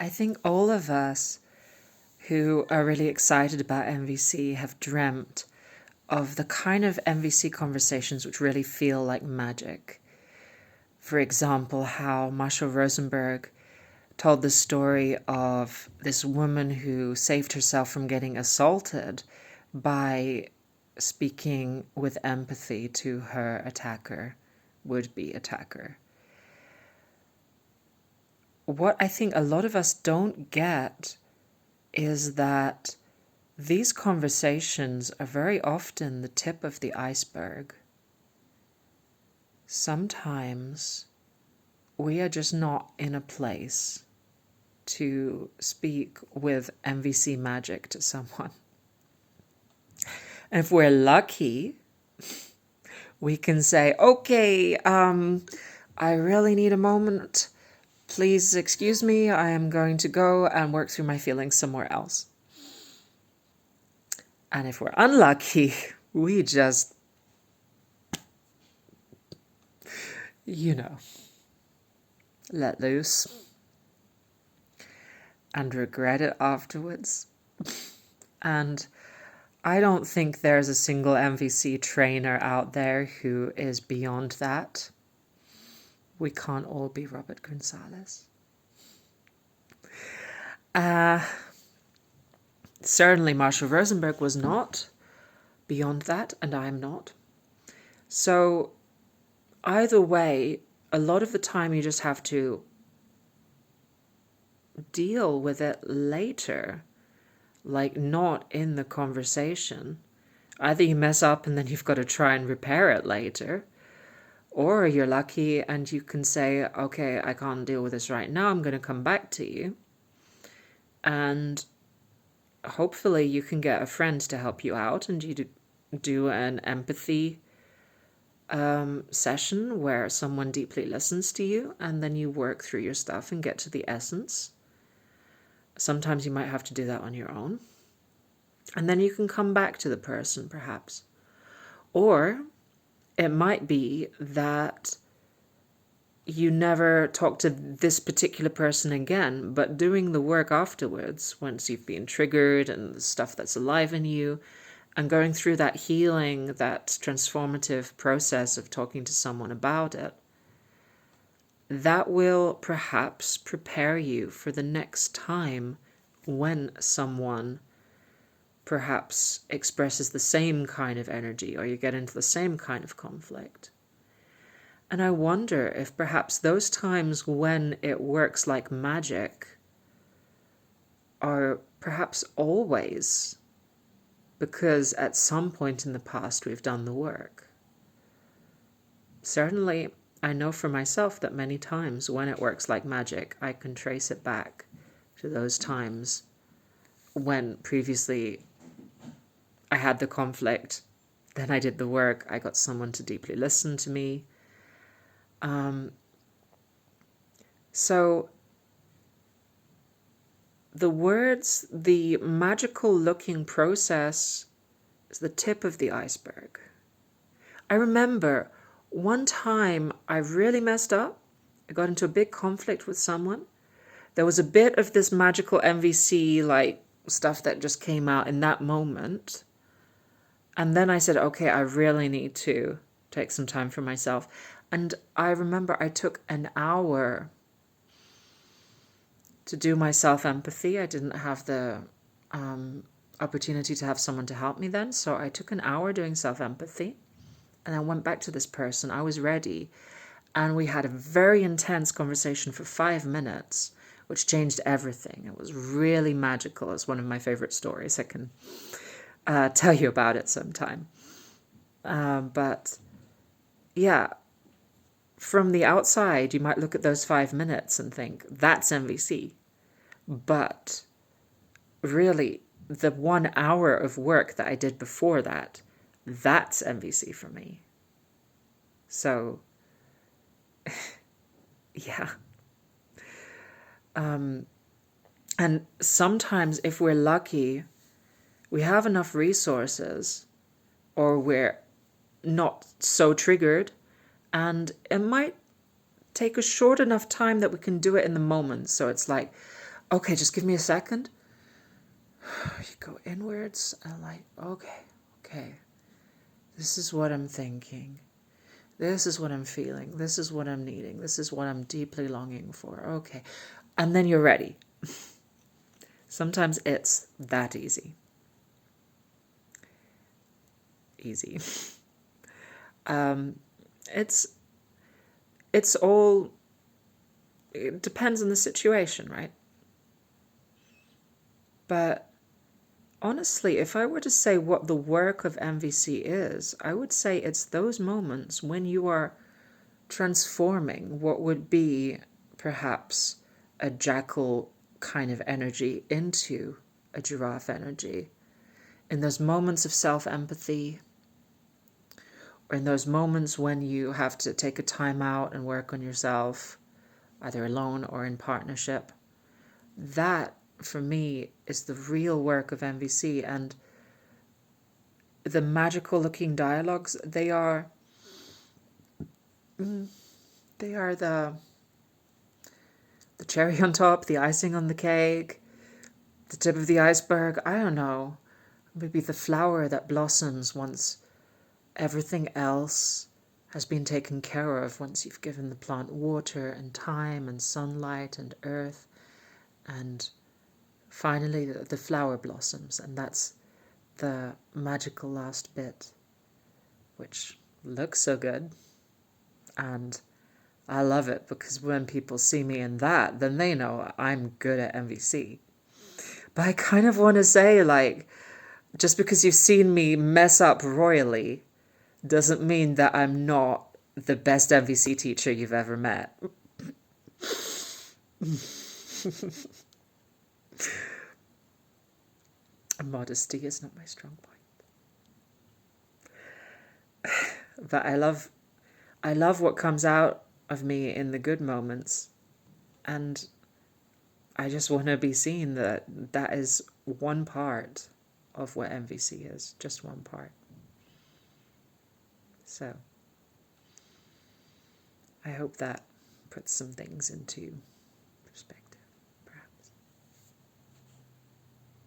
I think all of us who are really excited about NVC have dreamt of the kind of NVC conversations which really feel like magic. For example, how Marshall Rosenberg told the story of this woman who saved herself from getting assaulted by speaking with empathy to her attacker, would-be attacker. What I think a lot of us don't get is that these conversations are very often the tip of the iceberg. Sometimes we are just not in a place to speak with NVC magic to someone. And if we're lucky, we can say, okay, I really need a moment. Please excuse me, I am going to go and work through my feelings somewhere else. And if we're unlucky, we just, let loose and regret it afterwards. And I don't think there's a single NVC trainer out there who is beyond that. We can't all be Robert Gonzalez. Certainly Marshall Rosenberg was not beyond that, and I am not. So either way, a lot of the time you just have to deal with it later, like not in the conversation. Either you mess up and then you've got to try and repair it later, or you're lucky and you can say, okay, I can't deal with this right now, I'm going to come back to you. And hopefully you can get a friend to help you out, and you do an empathy session where someone deeply listens to you, and then you work through your stuff and get to the essence. Sometimes you might have to do that on your own. And then you can come back to the person, perhaps. Or it might be that you never talk to this particular person again, but doing the work afterwards, once you've been triggered and the stuff that's alive in you, and going through that healing, that transformative process of talking to someone about it, that will perhaps prepare you for the next time when someone perhaps expresses the same kind of energy, or you get into the same kind of conflict. And I wonder if perhaps those times when it works like magic are perhaps always because at some point in the past we've done the work. Certainly, I know for myself that many times when it works like magic, I can trace it back to those times when previously I had the conflict, then I did the work, I got someone to deeply listen to me. So the words, the magical looking process is the tip of the iceberg. I remember one time I really messed up. I got into a big conflict with someone. There was a bit of this magical NVC like stuff that just came out in that moment. And then I said, okay, I really need to take some time for myself. And I remember I took an hour to do my self-empathy. I didn't have the opportunity to have someone to help me then. So I took an hour doing self-empathy. And I went back to this person. I was ready. And we had a very intense conversation for 5 minutes, which changed everything. It was really magical. It's one of my favorite stories. I can tell you about it sometime. But yeah, from the outside, you might look at those 5 minutes and think, that's NVC. But really, the 1 hour of work that I did before that, that's NVC for me. So, yeah. And sometimes if we're lucky, we have enough resources, or we're not so triggered, and it might take a short enough time that we can do it in the moment. So it's like, Okay, just give me a second. You go inwards and like, okay, this is what I'm thinking. This is what I'm feeling. This is what I'm needing. This is what I'm deeply longing for. Okay. And then you're ready. Sometimes it's that easy. Easy. It's all, it depends on the situation, right? But honestly, if I were to say what the work of NVC is, I would say it's those moments when you are transforming what would be perhaps a jackal kind of energy into a giraffe energy. In those moments of self-empathy, or in those moments when you have to take a time out and work on yourself, either alone or in partnership, that for me is the real work of NVC. And the magical looking dialogues, they are the cherry on top, the icing on the cake, the tip of the iceberg. I don't know, maybe the flower that blossoms once everything else has been taken care of, once you've given the plant water and time and sunlight and earth, and finally the flower blossoms, and that's the magical last bit, which looks so good. And I love it because when people see me in that, then they know I'm good at NVC. But I kind of want to say, like, just because you've seen me mess up royally doesn't mean that I'm not the best NVC teacher you've ever met. Modesty is not my strong point. But I love what comes out of me in the good moments. And I just want to be seen that that is one part of what NVC is, just one part. So I hope that puts some things into perspective.